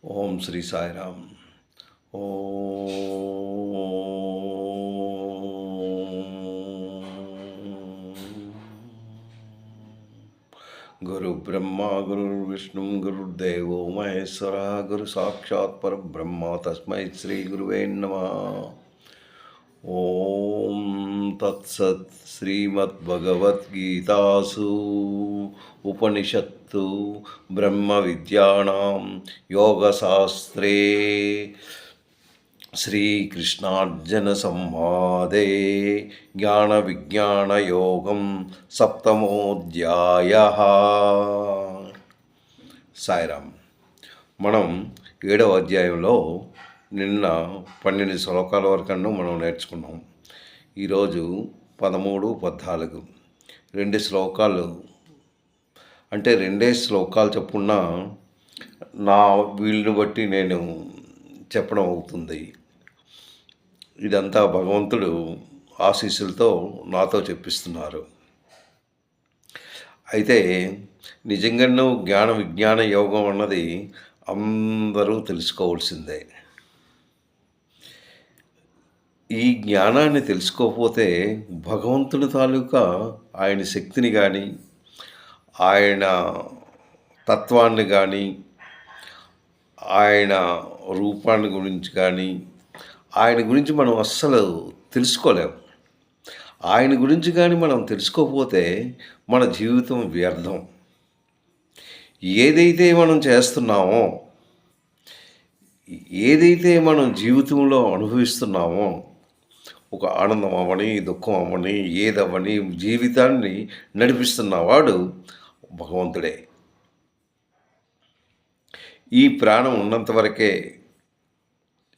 ఓం శ్రీ సాయిరామ్. గురు బ్రహ్మ గురు విష్ణు గురుర్దేవో మహేశ్వర గురు సాక్షాత్ పరబ్రహ్మ తస్మై శ్రీ గురువే నమః. ఓం తత్సత్. శ్రీమద్భగవద్గీతాసు ఉపనిషత్తు బ్రహ్మ విద్యానాం యోగశాస్త్రే శ్రీకృష్ణార్జున సంవాదే జ్ఞాన విజ్ఞాన యోగం సప్తమోధ్యాయః. సాయిరామ్. మనం 7వ అధ్యాయంలో నిన్న 12 శ్లోకాల వరకు మనం నేర్చుకున్నాం. ఈరోజు 13, 14 2 శ్లోకాలు, అంటే 2 శ్లోకాలు చెప్పుకున్నా నా వీలుని బట్టి నేను చెప్పడం అవుతుంది. ఇదంతా భగవంతుడు ఆశీస్సులతో నాతో చెప్పిస్తున్నారు. అయితే నిజంగానూ జ్ఞాన విజ్ఞాన యోగం అన్నది అందరూ తెలుసుకోవాల్సిందే. ఈ జ్ఞానాన్ని తెలుసుకోకపోతే భగవంతుని తాలూకా ఆయన శక్తిని కానీ, ఆయన తత్వాన్ని కానీ, ఆయన రూపాన్ని గురించి కానీ, ఆయన గురించి మనం అస్సలు తెలుసుకోలేము. ఆయన గురించి కానీ మనం తెలుసుకోకపోతే మన జీవితం వ్యర్థం. ఏదైతే మనం చేస్తున్నామో, ఏదైతే మనం జీవితంలో అనుభవిస్తున్నామో, ఒక ఆనందం అవ్వని, దుఃఖం అవ్వని, ఏదవ్వని జీవితాన్ని నడిపిస్తున్నవాడు భగవంతుడే. ఈ ప్రాణం ఉన్నంత వరకే,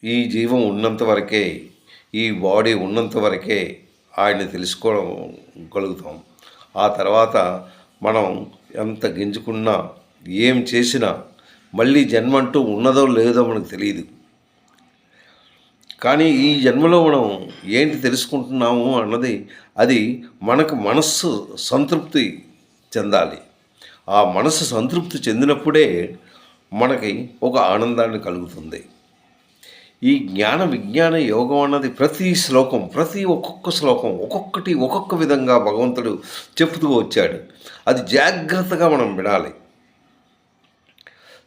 ఈ జీవం ఉన్నంత వరకే, ఈ బాడీ ఉన్నంత వరకే ఆయన తెలుసుకోగలుగుతాం. ఆ తర్వాత మనం ఎంత గింజుకున్నా, ఏం చేసినా మళ్ళీ జన్మ అంటూ ఉన్నదో లేదో మనకు తెలియదు. కానీ ఈ జన్మలో మనం ఏంటి తెలుసుకుంటున్నాము అన్నది, అది మనకు మనస్సు సంతృప్తి చెందాలి. ఆ మనస్సు సంతృప్తి చెందినప్పుడే మనకి ఒక ఆనందాన్ని కలుగుతుంది. ఈ జ్ఞాన విజ్ఞాన యోగం అన్నది ప్రతి శ్లోకం, ఒక్కొక్క శ్లోకం ఒక్కొక్కటి ఒక్కొక్క విధంగా భగవంతుడు చెప్తూ వచ్చాడు. అది జాగ్రత్తగా మనం వినాలి,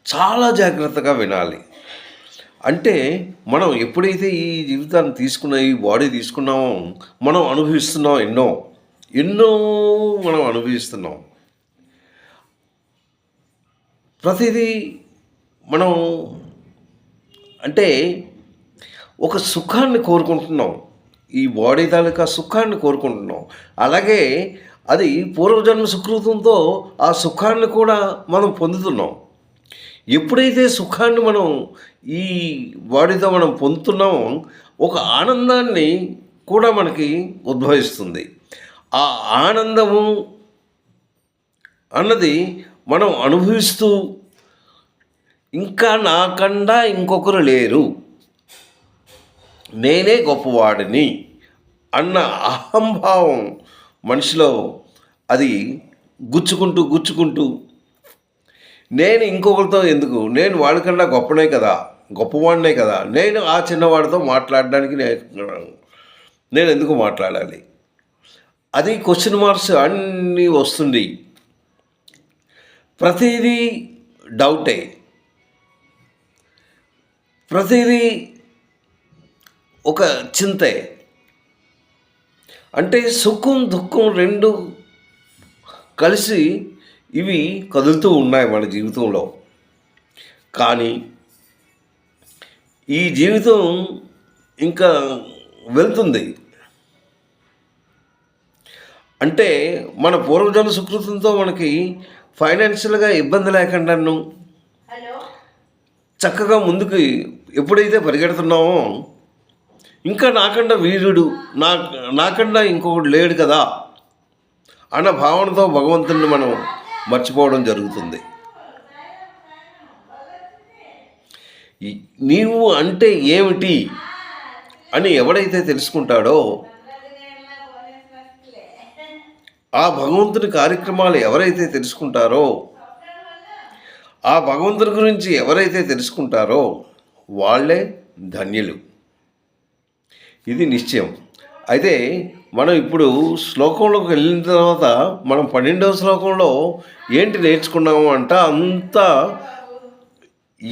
చాలా జాగ్రత్తగా వినాలి. అంటే మనం ఎప్పుడైతే ఈ జీవితాన్ని ఈ బాడీ తీసుకున్నామో, మనం అనుభవిస్తున్నాం, ఎన్నో మనం అనుభవిస్తున్నాం. ప్రతిదీ మనం అంటే ఒక సుఖాన్ని కోరుకుంటున్నాం, ఈ బాడీ తాలూకా సుఖాన్ని కోరుకుంటున్నాం. అలాగే అది పూర్వజన్మ సుకృతంతో ఆ సుఖాన్ని కూడా మనం పొందుతున్నాం. ఎప్పుడైతే సుఖాన్ని మనం ఈ బాడీతో మనం పొందుతున్నామో, ఒక ఆనందాన్ని కూడా మనకి ఉద్భవిస్తుంది. ఆ ఆనందము అన్నది మనం అనుభవిస్తూ, ఇంకా నాకన్నా ఇంకొకరు లేరు, నేనే గొప్పవాడిని అన్న అహంభావం మనిషిలో అది గుచ్చుకుంటూ నేను ఇంకొకరితో ఎందుకు, నేను వాడికన్నా గొప్పవాడినే కదా, నేను ఆ చిన్నవాడితో మాట్లాడడానికి నేను ఎందుకు మాట్లాడాలి, అది క్వశ్చన్ మార్క్స్ అన్నీ వస్తుంది. ప్రతిదీ డౌటే, ప్రతిదీ ఒక చింతే. అంటే సుఖం దుఃఖం రెండు కలిసి ఇవి కదులుతూ ఉన్నాయి మన జీవితంలో. కానీ ఈ జీవితం ఇంకా వెళ్తుంది. అంటే మన పూర్వజన్మ సుకృతంతో మనకి ఫైనాన్షియల్గా ఇబ్బంది లేకుండాను చక్కగా ముందుకు ఎప్పుడైతే పరిగెడుతున్నామో, ఇంకా నాకన్నా వీరుడు, నాకన్నా ఇంకొకడు లేడు కదా అన్న భావనతో భగవంతుడిని మనం మర్చిపోవడం జరుగుతుంది. నీవు అంటే ఏమిటి అని ఎవడైతే తెలుసుకుంటాడో, ఆ భగవంతుని కార్యక్రమాలు ఎవరైతే తెలుసుకుంటారో, ఆ భగవంతుని గురించి ఎవరైతే తెలుసుకుంటారో వాళ్ళే ధన్యులు. ఇది నిశ్చయం. అయితే మనం ఇప్పుడు శ్లోకంలోకి వెళ్ళిన తర్వాత మనం 12వ శ్లోకంలో ఏంటి నేర్చుకున్నాము అంతా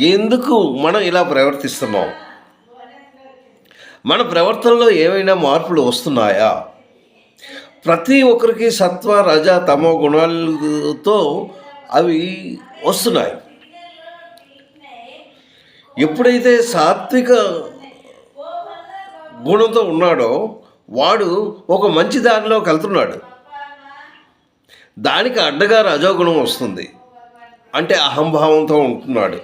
ఎందుకు మనం ఇలా ప్రవర్తిస్తున్నాం, మన ప్రవర్తనలో ఏమైనా మార్పులు వస్తున్నాయా? ప్రతి ఒక్కరికి సత్వ రజ తమో గుణాలతో అవి వస్తున్నాయి. ఎప్పుడైతే సాత్విక గుణంతో ఉన్నాడో వాడు ఒక మంచి దారిలోకి వెళ్తున్నాడు. దానికి అడ్డగా రజోగుణం వస్తుంది, అంటే అహంభావంతో ఉంటున్నాడు.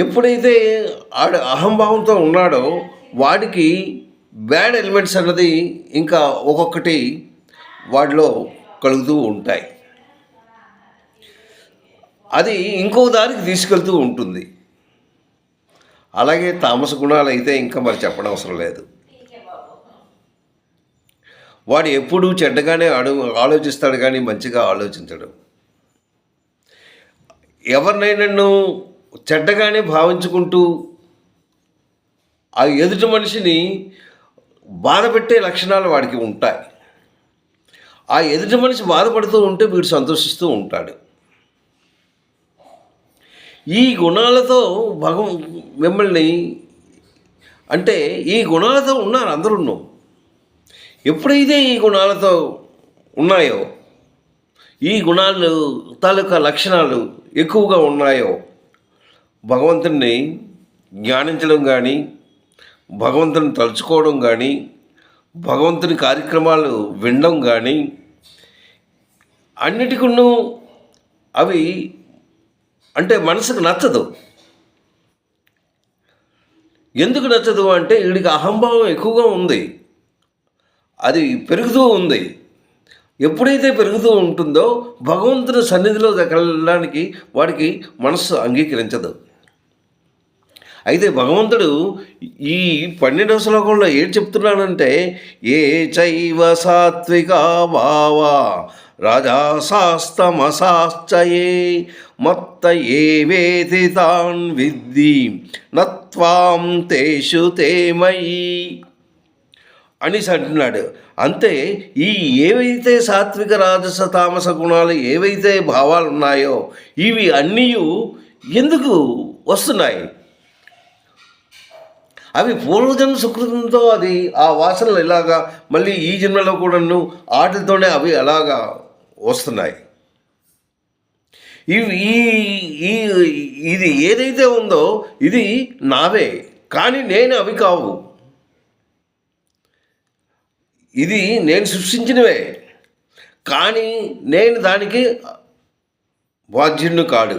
ఎప్పుడైతే ఆడు అహంభావంతో ఉన్నాడో వాడికి బ్యాడ్ ఎలిమెంట్స్ అన్నది ఇంకా ఒక్కొక్కటి వాడిలో కలుగుతూ ఉంటాయి. అది ఇంకో దారికి తీసుకెళ్తూ ఉంటుంది. అలాగే తామస గుణాలు అయితే ఇంకా మరి చెప్పనవసరం లేదు. వాడు ఎప్పుడూ చెడ్డగానే ఆలోచిస్తాడు కానీ మంచిగా ఆలోచించడు. ఎవరినైనా చెడ్డగానే భావించుకుంటూ ఆ ఎదుటి మనిషిని బాధపెట్టే లక్షణాలు వాడికి ఉంటాయి. ఆ ఎదుటి మనిషి బాధపడుతూ ఉంటే వీడు సంతోషిస్తూ ఉంటాడు. ఈ గుణాలతో మిమ్మల్ని అంటే ఈ గుణాలతో ఉన్నారు అందరూ. ఎప్పుడైతే ఈ గుణాలతో ఉన్నాయో, ఈ గుణాలు తాలూకా లక్షణాలు ఎక్కువగా ఉన్నాయో, భగవంతుని జ్ఞానించడం కానీ, భగవంతుని తలుచుకోవడం కానీ, భగవంతుని కార్యక్రమాలు వినడం కానీ, అన్నిటికీ అవి అంటే మనసుకు నచ్చదు. ఎందుకు నచ్చదు అంటే వీడికి అహంభావం ఎక్కువగా ఉంది, అది పెరుగుతూ ఉంది. ఎప్పుడైతే పెరుగుతూ ఉంటుందో భగవంతుని సన్నిధిలో వెళ్ళడానికి వాడికి మనస్సు అంగీకరించదు. అయితే భగవంతుడు ఈ 12వ శ్లోకంలో ఏం చెప్తున్నాడంటే, ఏ చైవ సాత్వికా భావా రాజసాస్తమసాశ్చయే మత్త ఏవేతి తాన్ విద్ధి నత్వాం తేషు తే మయి అనేసి అంటున్నాడు. అంతే ఈ ఏవైతే సాత్విక రాజస తామస గుణాలు ఏవైతే భావాలు ఉన్నాయో ఇవి అన్నీ ఎందుకు వస్తున్నాయి? అవి పూర్వజన్మ సుకృతంతో అది ఆ వాసనలు ఇలాగా మళ్ళీ ఈ జన్మలో కూడాను వాటితోనే అవి అలాగా వస్తున్నాయి. ఇది ఏదైతే ఉందో ఇది నావే, కానీ నేను అవి కావు. ఇది నేను సృష్టించినవే, కానీ నేను దానికి బాధ్యుడిని కాడు.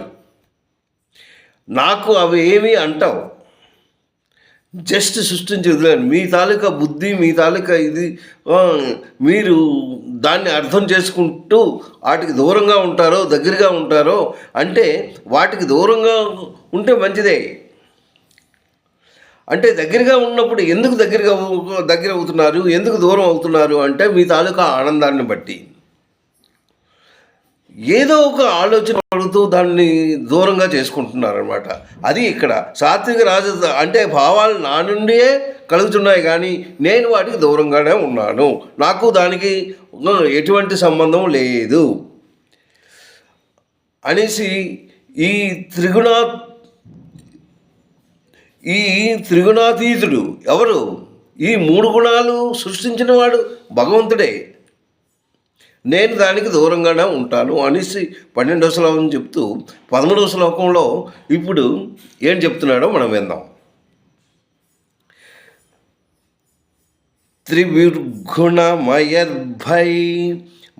నాకు అవి ఏమీ అంటావు, జస్ట్ సృష్టించి వదిలేను. మీ తాలూకా బుద్ధి, మీ తాలూకా ఇది మీరు దాన్ని అర్థం చేసుకుంటూ వాటికి దూరంగా ఉంటారో దగ్గరగా ఉంటారో అంటే వాటికి దూరంగా ఉంటే మంచిదే. అంటే దగ్గరగా ఉన్నప్పుడు ఎందుకు దగ్గర అవుతున్నారు, ఎందుకు దూరం అవుతున్నారు అంటే మీ తాలూకా ఆనందాన్ని బట్టి ఏదో ఒక ఆలోచన పడుతూ దాన్ని దూరంగా చేసుకుంటున్నారనమాట. అది ఇక్కడ సాత్విక రాజ అంటే భావాలు నా నుండియే కలుగుతున్నాయి, కానీ నేను వాటికి దూరంగానే ఉన్నాను, నాకు దానికి ఎటువంటి సంబంధం లేదు అనేసి ఈ త్రిగుణాతీతుడు ఎవరు? ఈ 3 గుణాలు సృష్టించిన వాడు భగవంతుడే. నేను దానికి దూరంగానే ఉంటాను అనేసి 12వ శ్లోకం చెప్తూ 13వ శ్లోకంలో ఇప్పుడు ఏం చెప్తున్నాడో మనం విందాం.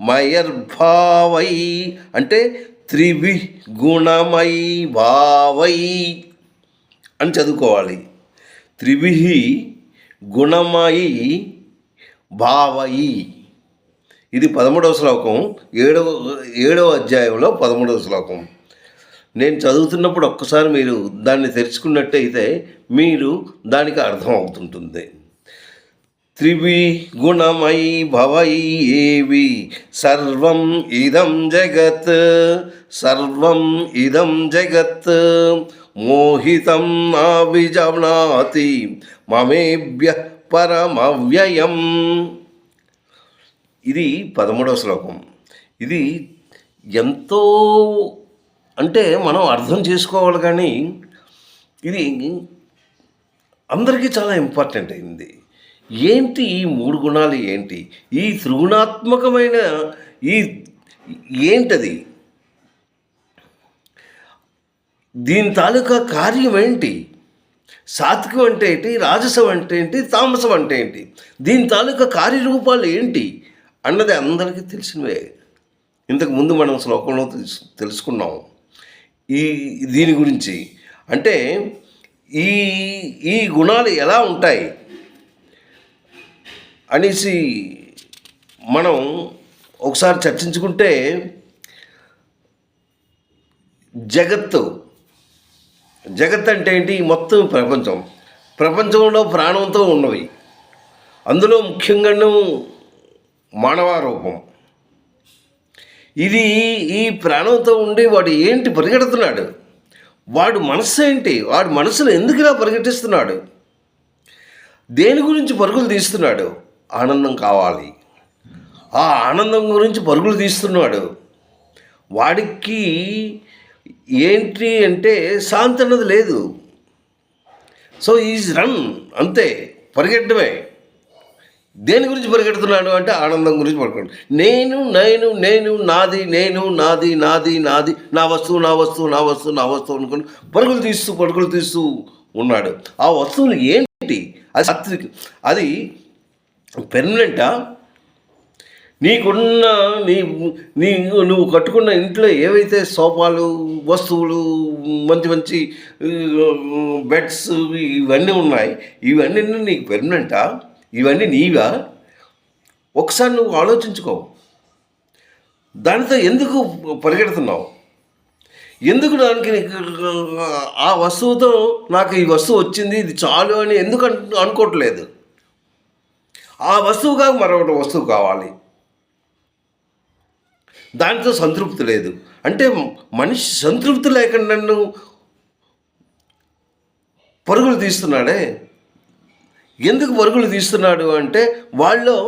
మయర్భావై అంటే త్రివిగుణమై భావై అని చదువుకోవాలి. త్రిభిః గుణమయి భావయి. ఇది 13వ శ్లోకం, 7వ అధ్యాయంలో 13వ శ్లోకం. నేను చదువుతున్నప్పుడు ఒక్కసారి మీరు దాన్ని తెరుచుకున్నట్టయితే మీరు దానికి అర్థం అవుతుంటుంది. త్రివిగుణమై భవై ఏవి సర్వం ఇదం జగత్, సర్వం ఇదం జగత్ మోహితం నాభిజానాతి మమేభ్యః పరమవ్యయం. ఇది 13వ శ్లోకం. ఇది ఎంతో అంటే మనం అర్థం చేసుకోవాలి, కానీ ఇది అందరికీ చాలా ఇంపార్టెంట్ అయింది. ఏంటి ఈ 3 గుణాలు? ఏంటి ఈ త్రిగుణాత్మకమైన ఈ ఏంటది? దీని తాలూకా కార్యం ఏంటి? సాత్వికం అంటే ఏంటి? రాజసం అంటే ఏంటి? తామసం అంటే ఏంటి? దీని తాలూకా కార్యరూపాలు ఏంటి అన్నది అందరికీ తెలిసినవే. ఇంతకుముందు మనం శ్లోకంలో తెలుసుకున్నాం దీని గురించి. అంటే ఈ ఈ గుణాలు ఎలా ఉంటాయి అనేసి మనం ఒకసారి చర్చించుకుంటే, జగత్ అంటే ఏంటి? మొత్తం ప్రపంచంలో ప్రాణంతో ఉన్నవి. అందులో ముఖ్యంగాను మానవ రూపం. ఇది ఈ ప్రాణంతో ఉండి వాడు ఏంటి పరిగెడుతున్నాడు? వాడు మనస్సు ఏంటి? వాడు మనసును ఎందుకు ఇలా పరిగెట్టిస్తున్నాడు? దేని గురించి పరుగులు తీస్తున్నాడు? ఆనందం కావాలి. ఆ ఆనందం గురించి పరుగులు తీస్తున్నాడు. వాడికి ఏంటి అంటే శాంతి అన్నది లేదు. సో ఈజ్ రన్, అంతే, పరిగెట్టడమే. దేని గురించి పరిగెడుతున్నాడు అంటే ఆనందం గురించి పరిగెడుతున్నాడు. నేను నేను నేను నాది, నేను నాది నాది నాది, నా వస్తువు నా వస్తువు నా వస్తువు నా వస్తువు అనుకుని పరుగులు తీస్తూ ఉన్నాడు. ఆ వస్తువులు ఏంటి? అది సాత్విక, అది పెర్మనెంటా? నీకున్న నువ్వు కట్టుకున్న ఇంట్లో ఏవైతే సోఫాలు, వస్తువులు, మంచి మంచి బెడ్స్ ఇవన్నీ ఉన్నాయి, ఇవన్నీ నీకు పెర్మనెంటా? ఇవన్నీ నీవా? ఒకసారి నువ్వు ఆలోచించుకో. దానితో ఎందుకు పరిగెడుతున్నావు? ఎందుకు దానికి ఆ వస్తువుతో నాకు ఈ వస్తువు వచ్చింది, ఇది చాలు అని ఎందుకు అనుకోవట్లేదు? ఆ వస్తువు కాక మరొకటి వస్తువు కావాలి. దానితో సంతృప్తి లేదు. అంటే మనిషి సంతృప్తి లేకుండా నన్ను పరుగులు తీస్తున్నాడే. ఎందుకు పరుగులు తీస్తున్నాడు అంటే వాళ్ళలో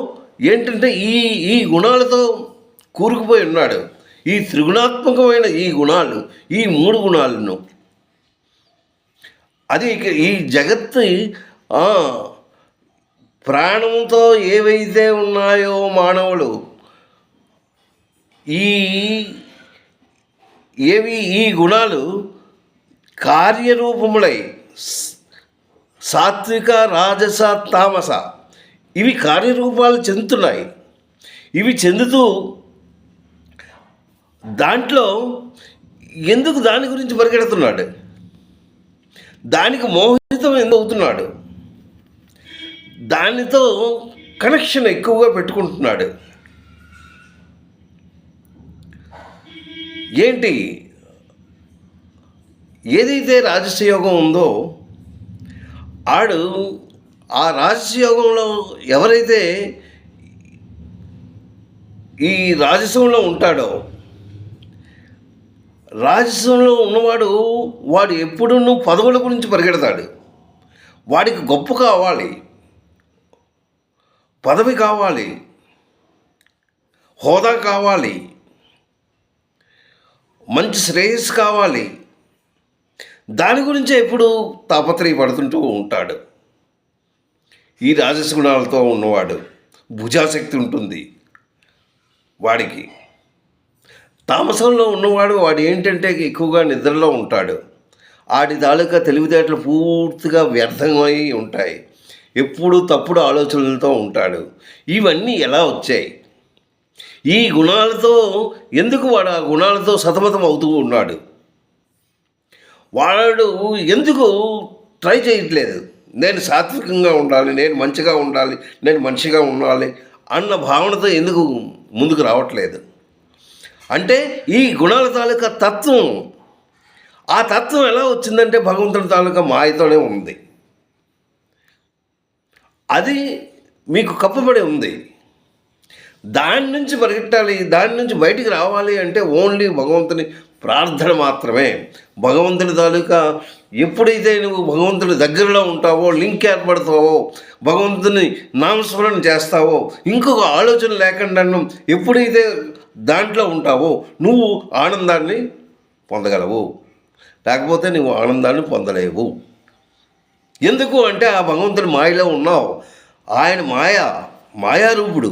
ఏంటంటే ఈ గుణాలతో కూరుకుపోయి ఉన్నాడు. ఈ త్రిగుణాత్మకమైన ఈ గుణాలు, ఈ 3 గుణాలను, అది ఈ జగత్తు ప్రాణంతో ఏవైతే ఉన్నాయో మానవులు, ఈ గుణాలు కార్యరూపములై సాత్విక, రాజస, తామస ఇవి కార్యరూపాలు చెందుతున్నాయి. ఇవి చెందుతూ దాంట్లో ఎందుకు దాని గురించి పరిగెడుతున్నాడు? దానికి మోహితం ఎందుకు అవుతున్నాడు? దానితో కనెక్షన్ ఎక్కువగా పెట్టుకుంటున్నాడు. ఏంటి? ఏదైతే రాజసయోగం ఉందో ఆ రాజసయోగంలో ఎవరైతే ఈ రాజసంలో ఉంటాడో, రాజసంలో ఉన్నవాడు వాడు ఎప్పుడూ పదవుల గురించి పరిగెడతాడు. వాడికి గొప్ప కావాలి, పదవి కావాలి, హోదా కావాలి, మంచి శ్రేయస్సు కావాలి. దాని గురించే ఎప్పుడు తాపత్రయపడుతుంటూ ఉంటాడు. ఈ రాజస గుణాలతో ఉన్నవాడు భుజాశక్తి ఉంటుంది వాడికి. తామసంలో ఉన్నవాడు వాడు ఏంటంటే ఎక్కువగా నిద్రలో ఉంటాడు. ఆడి తాలూకా తెలివితేటలు పూర్తిగా వ్యర్థమై ఉంటాయి. ఎప్పుడు తప్పుడు ఆలోచనలతో ఉంటాడు. ఇవన్నీ ఎలా వచ్చాయి? ఈ గుణాలతో ఎందుకు వాడు ఆ గుణాలతో సతమతం అవుతూ ఉన్నాడు? వాడు ఎందుకు ట్రై చేయట్లేదు? నేను సాత్వికంగా ఉండాలి, నేను మంచిగా ఉండాలి, నేను మనిషిగా ఉండాలి అన్న భావనతో ఎందుకు ముందుకు రావట్లేదు? అంటే ఈ గుణాల తాలూకా తత్వం, ఆ తత్వం ఎలా వచ్చిందంటే భగవంతుడి తాలూకా మాయతోనే ఉంది. అది మీకు కప్పబడి ఉంది. దాని నుంచి పరిగెట్టాలి, దాని నుంచి బయటికి రావాలి అంటే ఓన్లీ భగవంతుని ప్రార్థన మాత్రమే. భగవంతుని తాలూకా ఎప్పుడైతే నువ్వు భగవంతుని దగ్గరలో ఉంటావో, లింక్ ఏర్పడతావో, భగవంతుని నామస్మరణ చేస్తావో, ఇంకొక ఆలోచన లేకుండా ఎప్పుడైతే దాంట్లో ఉంటావో నువ్వు ఆనందాన్ని పొందగలవు. లేకపోతే నువ్వు ఆనందాన్ని పొందలేవు. ఎందుకు అంటే ఆ భగవంతుని మాయలో ఉన్నావు. ఆయన మాయారూపుడు.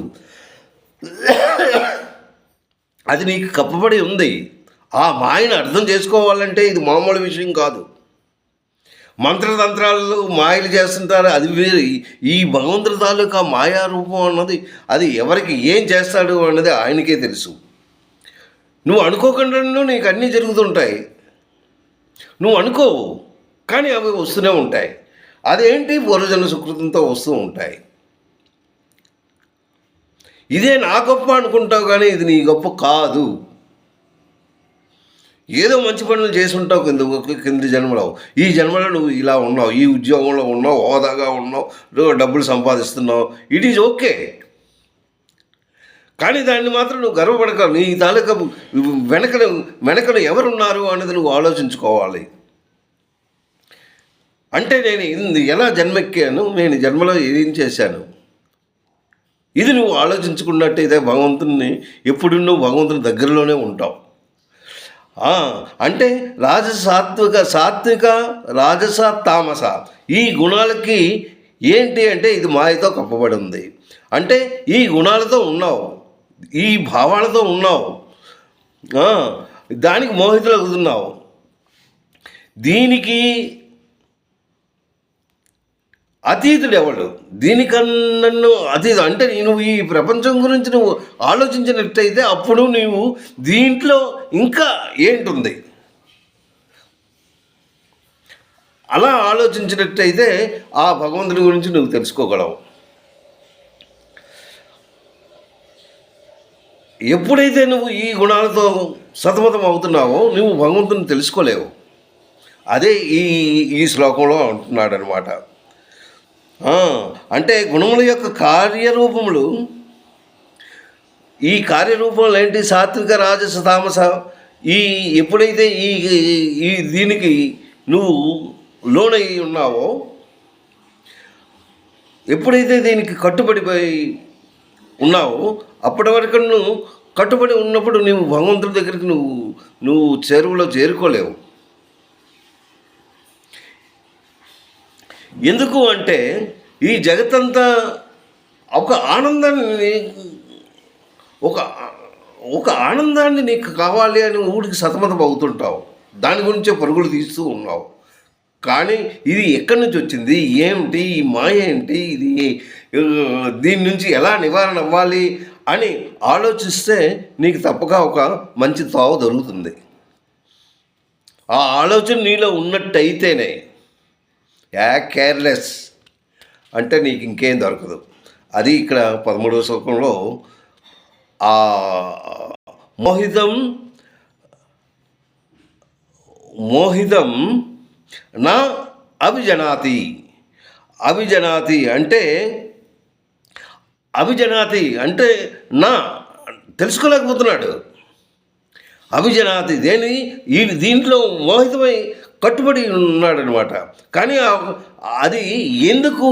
అది నీకు కప్పబడి ఉంది. ఆ మాయను అర్థం చేసుకోవాలంటే ఇది మామూలు విషయం కాదు. మంత్రతంత్రాలు మాయలు చేస్తుంటారు, అది వేరు. ఈ భగవంతుడి తాలూకా మాయారూపం అన్నది అది ఎవరికి ఏం చేస్తాడు అన్నది ఆయనకే తెలుసు. నువ్వు అనుకోకుండా నీకు అన్నీ జరుగుతుంటాయి. నువ్వు అనుకోవు, కానీ అవి వస్తూనే ఉంటాయి. అదేంటి? పూర్వజన్మ సుకృతంతో వస్తూ ఉంటాయి. ఇదే నా గొప్ప అనుకుంటావు, కానీ ఇది నీ గొప్ప కాదు. ఏదో మంచి పనులు చేసి ఉంటావు కింది జన్మలో. ఈ జన్మలో నువ్వు ఇలా ఉన్నావు, ఈ ఉద్యోగంలో ఉన్నావు, హోదాగా ఉన్నావు, డబ్బులు సంపాదిస్తున్నావు. It is okay. కానీ దాన్ని మాత్రం నువ్వు గర్వపడక. నీ తాలూకా వెనకను ఎవరున్నారు అన్నది నువ్వు ఆలోచించుకోవాలి. అంటే నేను ఎలా జన్మెక్కాను, నేను జన్మలో ఏం చేశాను, ఇది నువ్వు ఆలోచించుకున్నట్టయితే భగవంతుని ఎప్పుడు నువ్వు భగవంతుని దగ్గరలోనే ఉంటావు. అంటే సాత్విక రాజస తామస ఈ గుణాలకి ఏంటి అంటే ఇది మాయతో కప్పబడి ఉంది. అంటే ఈ గుణాలతో ఉన్నావు, ఈ భావాలతో ఉన్నావు, దానికి మోహితులు అవుతున్నావు. దీనికి అతీతుడు ఎవడు? దీనికన్నా అతీతం అంటే నువ్వు ఈ ప్రపంచం గురించి నువ్వు ఆలోచించినట్టయితే అప్పుడు నువ్వు దీంట్లో ఇంకా ఏంటుంది అలా ఆలోచించినట్టయితే ఆ భగవంతుడి గురించి నువ్వు తెలుసుకోగలవు. ఎప్పుడైతే నువ్వు ఈ గుణాలతో సతమతం అవుతున్నావో నువ్వు భగవంతుని తెలుసుకోలేవు. అదే ఈ శ్లోకంలో అంటున్నాడు అనమాట. అంటే గుణముల యొక్క కార్యరూపములు, ఈ కార్యరూపంలో ఏంటి? సాత్విక రాజస తామస. ఎప్పుడైతే ఈ దీనికి నువ్వు లోనై ఉన్నావో, ఎప్పుడైతే దీనికి కట్టుబడిపోయి ఉన్నావో అప్పటి వరకు నువ్వు కట్టుబడి ఉన్నప్పుడు నువ్వు భగవంతుడి దగ్గరికి నువ్వు చెరువులో చేరుకోలేవు. ఎందుకు అంటే ఈ జగత్తంతా ఒక ఆనందాన్ని నీకు కావాలి అని ఊడికి సతమతం అవుతుంటావు. దాని గురించే పరుగులు తీస్తూ ఉన్నావు. కానీ ఇది ఎక్కడి నుంచి వచ్చింది, ఏమిటి, ఈ మాయ ఏంటి, ఇది దీని నుంచి ఎలా నివారణ అవ్వాలి అని ఆలోచిస్తే నీకు తప్పక ఒక మంచి తావ దొరుకుతుంది. ఆ ఆలోచన నీలో ఉన్నట్టయితేనే, కేర్లెస్ అంటే నీకు ఇంకేం దొరకదు. అది ఇక్కడ 13వ శ్లోకంలో ఆ మోహితం నా అభిజనాతి అంటే నా తెలుసుకోలేకపోతున్నాడు. అభిజనాతి దీంట్లో మోహితమై కట్టుబడి ఉన్నాడనమాట. కానీ అది ఎందుకు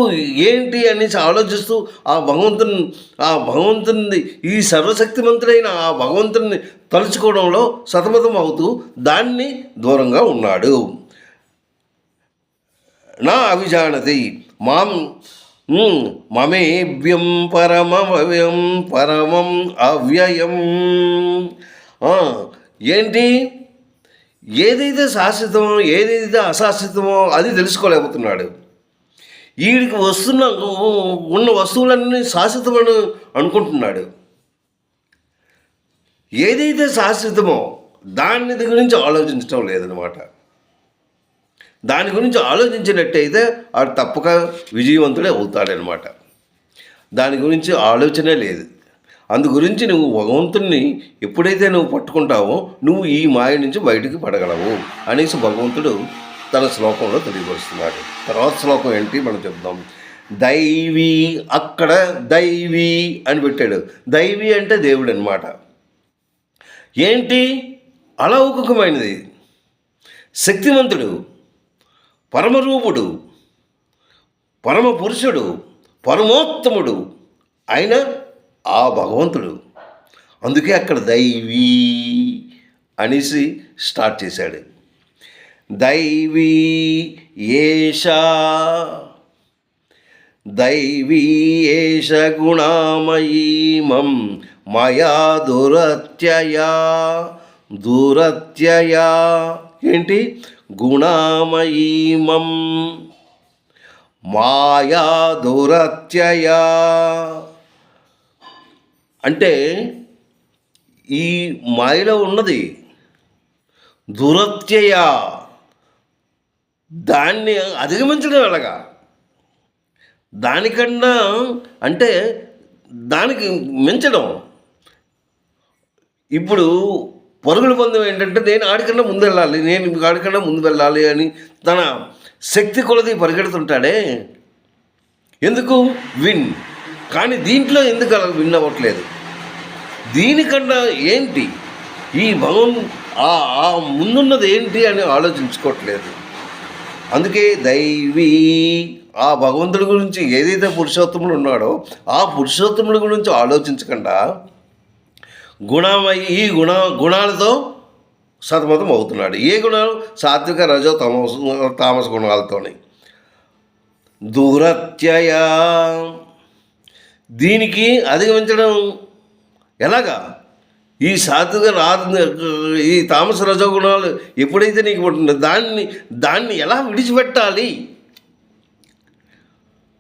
ఏంటి అనేసి ఆలోచిస్తూ ఆ భగవంతుని ఈ సర్వశక్తిమంతుడైన ఆ భగవంతుని తలుచుకోవడంలో సతమతం అవుతూ దాన్ని దూరంగా ఉన్నాడు. నా అభిజానతి మమేభ్యం పరమం అవ్యయం. ఏంటి? ఏదైతే శాశ్వతమో ఏదైతే అశాశ్వతమో అది తెలుసుకోలేకపోతున్నాడు. వీడికి ఉన్న వస్తువులన్నీ శాశ్వతమని అనుకుంటున్నాడు. ఏదైతే శాశ్వతమో దాని గురించి ఆలోచించడం లేదనమాట. దాని గురించి ఆలోచించినట్టయితే వాడు తప్పక విజయవంతుడే అవుతాడనమాట. దాని గురించి ఆలోచనే లేదు. అందు గురించి నువ్వు భగవంతుణ్ణి ఎప్పుడైతే నువ్వు పట్టుకుంటావో నువ్వు ఈ మాయ నుంచి బయటికి పడగలవు అనేసి భగవంతుడు తన శ్లోకంలో తెలియపరుస్తున్నాడు. తర్వాత శ్లోకం ఏంటి మనం చెప్దాం. దైవీ, అక్కడ దైవీ అని పెట్టాడు. దైవీ అంటే దేవుడు అనమాట. ఏంటి? అలౌకికమైనది, శక్తివంతుడు, పరమరూపుడు, పరమ పురుషుడు, పరమోత్తముడు అయిన ఆ భగవంతుడు. అందుకే అక్కడ దైవీ అనేసి స్టార్ట్ చేశాడు. దైవీ ఏషా, దైవీ ఏష గుణామయీమం మయా దురత్యయా. దురత్యయా ఏంటి? గుణామయీమం మాయా దురత్యయా అంటే ఈ మాయలో ఉన్నది దురత్యయ, దాన్ని అధిగమించడం ఎలాగా? దానికన్నా అంటే దానికి మించడం. ఇప్పుడు పరుగుల పందెం ఏంటంటే నేను ఆడికన్నా ముందు వెళ్ళాలి, నేను ఆడికన్నా ముందు వెళ్ళాలి అని తన శక్తి కొలది పరిగెడుతుంటాడే. ఎందుకు? విన్. కానీ దీంట్లో ఎందుకు అలా విన్ అవ్వట్లేదు? దీనికన్నా ఏంటి ఈ ఆ ముందున్నది ఏంటి అని ఆలోచించుకోవట్లేదు. అందుకే దైవీ, ఆ భగవంతుడి గురించి ఏదైతే పురుషోత్తముడు ఉన్నాడో ఆ పురుషోత్తముడి గురించి ఆలోచించకుండా గుణమయ్యి ఈ గుణాలతో సతమతం అవుతున్నాడు. ఏ గుణాలు? సాత్విక, రజో, తామస గుణాలతోని. దురత్యయ, దీనికి అధిగమించడం ఎలాగా? ఈ సాత్విక ఈ తామస రజో గుణాలు ఎప్పుడైతే నీకు ఉంటుందో దాన్ని ఎలా విడిచిపెట్టాలి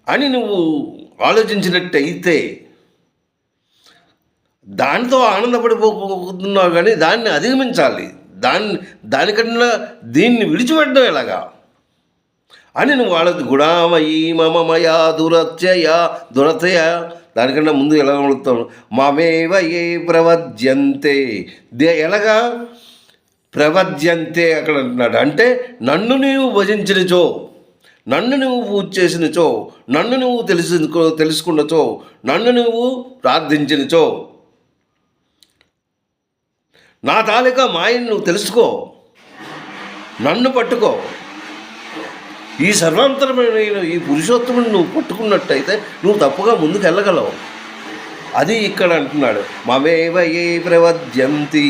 అని నువ్వు ఆలోచించినట్టయితే దానితో ఆనందపడిపోతున్నావు, కానీ దాన్ని అధిగమించాలి. దానికన్నా దీన్ని విడిచిపెట్టడం ఎలాగా అని నువ్వు గుణామయీ మమమయా దురత్యయ దానికన్నా ముందు ఎలా అడుగుతాను? మమేవ ఏ ప్రవద్యంతే, ఎలాగా ప్రవద్యంతే అక్కడ అంటున్నాడు. అంటే నన్ను నీవు భజించినచో, నన్ను నువ్వు పూజ చేసినచో, నన్ను నువ్వు తెలుసుకున్నచో, నన్ను నువ్వు ప్రార్థించినచో, నా తాలూకా మాయను నువ్వు తెలుసుకో, నన్ను పట్టుకో, ఈ సర్వాంతరమైన ఈ పురుషోత్తముని నువ్వు పట్టుకున్నట్టయితే నువ్వు తప్పుగా ముందుకు వెళ్ళగలవు. అది ఇక్కడ అంటున్నాడు. మమేవ ఏ ప్రవద్యంతి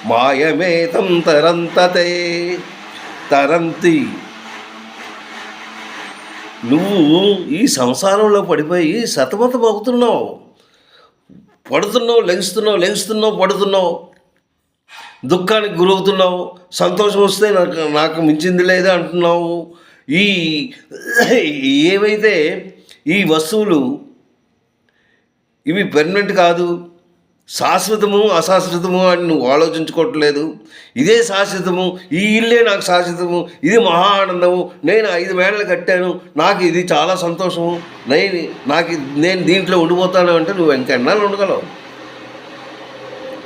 మాయమేతం తరంతతే. తరంతి, నువ్వు ఈ సంసారంలో పడిపోయి సతమతం అవుతున్నావు, పడుతున్నావు, లెగుస్తున్నావు, పడుతున్నావు, దుఃఖానికి గురవుతున్నావు. సంతోషం వస్తే నాకు మించింది లేదా అంటున్నావు. ఏవైతే ఈ వస్తువులు ఇవి పెర్మనెంట్ కాదు, శాశ్వతము అశాశ్వతము అని నువ్వు ఆలోచించుకోవట్లేదు. ఇదే శాశ్వతము, ఈ ఇల్లే నాకు శాశ్వతము, ఇది మహా ఆనందము, నేను 5 మేడలు కట్టాను, నాకు ఇది చాలా సంతోషము, నేను దీంట్లో ఉండిపోతాను అంటే నువ్వు ఇంకెన్నాళ్ళు ఉండగలవు?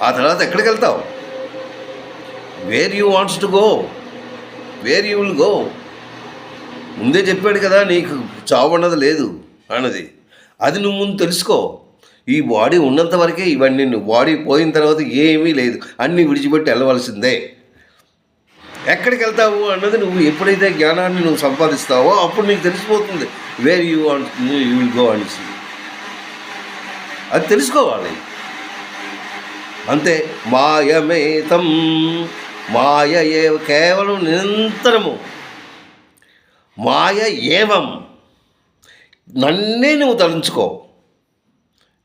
ఆ తర్వాత ఎక్కడికి వెళ్తావు? Where you wants to go, where you will go. ముందే చెప్పాడు కదా నీకు చావు అన్నది లేదు అన్నది. అది నువ్వు ముందు తెలుసుకో. ఈ బాడీ ఉన్నంత వరకే ఇవన్నీ, నువ్వు బాడీ పోయిన తర్వాత ఏమీ లేదు, అన్నీ విడిచిపెట్టి వెళ్ళవలసిందే. ఎక్కడికి వెళ్తావు అన్నది నువ్వు ఎప్పుడైతే జ్ఞానాన్ని నువ్వు సంపాదిస్తావో అప్పుడు నీకు తెలిసిపోతుంది where you want you will go అనేసి. అది తెలుసుకోవాలి అంతే. మాయమేతం, మాయ కేవలం నిరంతరము, మాయ ఏవం, నన్నే నువ్వు తలంచుకో.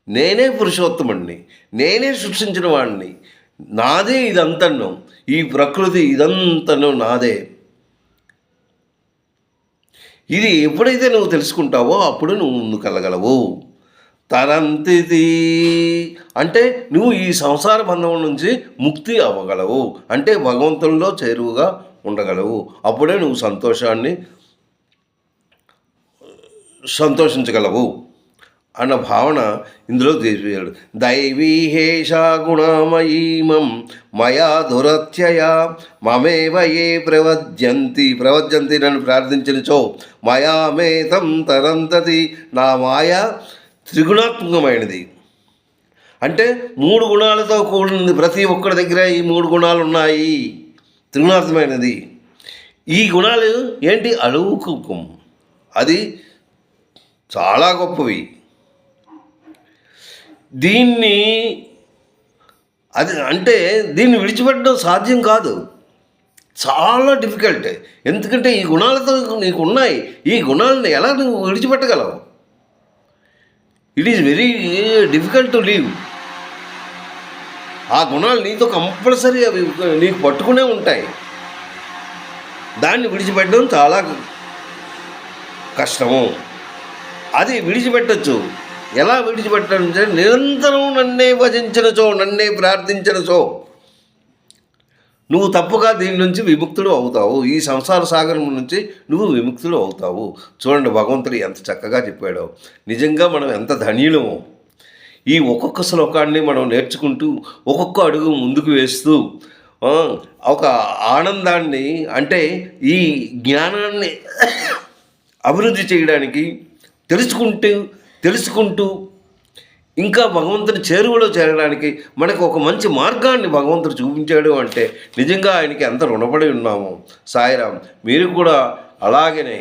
నేనే పురుషోత్తముడిని, నేనే సృష్టించిన వాడిని, నాదే ఇదంతను, ఈ ప్రకృతి ఇదంతను నాదే. ఇది ఎప్పుడైతే నువ్వు తెలుసుకుంటావో అప్పుడు నువ్వు ముందుకెళ్ళగలవు. తరంతిది అంటే నువ్వు ఈ సంసార బంధం నుంచి ముక్తి అవ్వగలవు, అంటే భగవంతునిలో చేరువుగా ఉండగలవు. అప్పుడే నువ్వు సంతోషించగలవు అన్న భావన ఇందులో తెలిపాడు. దైవీహేషా గుణమయీమం మయా దురత్యయ మమేవ ఏ ప్రవద్యంతి నన్ను ప్రార్థించినచో మయామేతం తరంతతి. నా మాయ త్రిగుణాత్మకమైనది, అంటే 3 గుణాలతో కూడినది. ప్రతి ఒక్కరి దగ్గర ఈ 3 గుణాలు ఉన్నాయి, త్రిగుణాత్మకమైనది. ఈ గుణాలు ఏంటి? అలౌకికం, అది చాలా గొప్పవి. దీన్ని విడిచిపెట్టడం సాధ్యం కాదు, చాలా డిఫికల్ట్. ఎందుకంటే ఈ గుణాలతో నీకు ఉన్నాయి, ఈ గుణాలను ఎలా నువ్వు విడిచిపెట్టగలవు? It is very difficult to leave. ఆ గుణాలు నీతో కంపల్సరీ అవి నీకు పట్టుకునే ఉంటాయి. దాన్ని విడిచిపెట్టడం చాలా కష్టము. అది విడిచిపెట్టచ్చు. ఎలా విడిచిపెట్టంటే నిరంతరం నన్నే భజించినచో, నన్నే ప్రార్థించినచో నువ్వు తప్పుగా దీని నుంచి విముక్తుడు అవుతావు. ఈ సంసార సాగరం నుంచి నువ్వు విముక్తుడు అవుతావు. చూడండి భగవంతుడు ఎంత చక్కగా చెప్పాడో. నిజంగా మనం ఎంత ధన్యులమో. ఈ ఒక్కొక్క శ్లోకాన్ని మనం నేర్చుకుంటూ ఒక్కొక్క అడుగు ముందుకు వేస్తూ ఒక ఆనందాన్ని, అంటే ఈ జ్ఞానాన్ని అభివృద్ధి చేయడానికి తెలుసుకుంటూ ఇంకా భగవంతుని చేరువలో చేరడానికి మనకు ఒక మంచి మార్గాన్ని భగవంతుడు చూపించాడు అంటే నిజంగా ఆయనకి ఎంత రుణపడి ఉన్నాము. సాయిరామ్, మీరు కూడా అలాగనే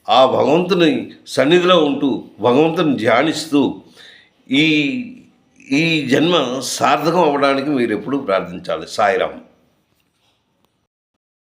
ఆ భగవంతుని సన్నిధిలో ఉంటూ భగవంతుని ధ్యానిస్తూ ఈ జన్మ సార్థకం అవ్వడానికి మీరు ఎప్పుడూ ప్రార్థించాలి. సాయిరామ్.